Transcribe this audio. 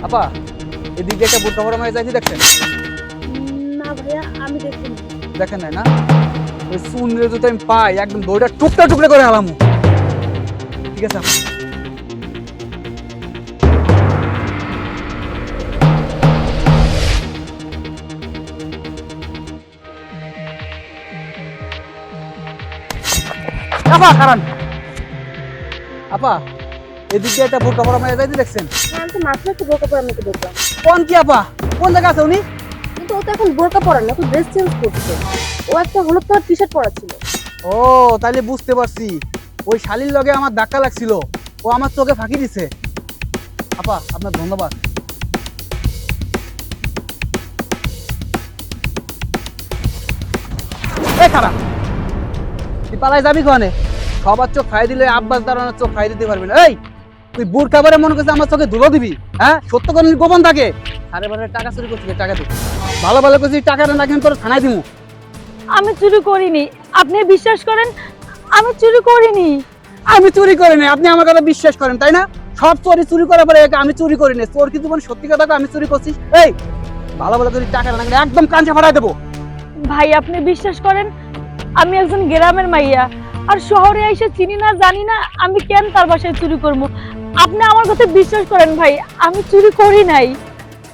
আপা, এদিকে একটা বোরকা পরা মেয়ে যাইতে দেখছেন? না ভাইয়া, আমি দেখিনি। দেখেন নাই না? ওই সুন্দর যদি আমি পাই একদম দইটা টুকরা টুকরা করে আলামু। ঠিক আছে আপা। আপা কারণ আপা, এদিকে একটা বোরকা পরা মেয়ে যাইতে দেখছেন? হ্যাঁ, আমি তো মাত্র একটু বোরকা পরা মেয়েকে দেখলাম। কোন কি আপা? কোন জায়গা আছে উনি? কিন্তু ও তো এখন বোরকা পরা না, এখন ড্রেস চেঞ্জ করছে। ও একটা হলুদ কালার টি শার্ট পরা ছিল। ও তাহলে বুঝতে পারছি, ওই শালির লগে আমার ধাক্কা লাগছিল, ও আমার চোখে ফাঁকি দিছে। আপা আপনার ধন্যবাদ। এ খারাপ, তুই পালাই যাবি কোনে? সবার চোখ খাই দিলে আব্বাস দাঁড়ানোর চোখ খাই দিতে পারবি না। এই তুই বুর খাবারে মনে করছিস আমার চোখে ধুলো দিবি? হ্যাঁ, সত্য করে গোপন থাকে। আরে বারে টাকা চুরি করছিস, টাকা দে। ভালো ভালো করছিস, টাকাটা না কিন্তু তোর থানায় দিমু। আমি চুরি করিনি, আপনি বিশ্বাস করেন, আমি চুরি করিনি। আমি চুরি করিনি, আপনি আমার কথা বিশ্বাস করেন তাই না? সব চোরি চুরি করার পরে আমি চুরি করিনি, তোর কিন্তু মানে সত্যি কথা আমি চুরি করছিস। এই ভালো ভালো করে টাকা না একদম কাঞ্চা ফাটাই দেবো। ভাই আপনি বিশ্বাস করেন, আমি একজন গ্রামের মাইয়া, আর শহরে এসে চিনি না জানি না, আমি কেন তার বাসায় চুরি করবো? আপনি আমার কথা বিশ্বাস করেন ভাই, আমি চুরি করি নাই।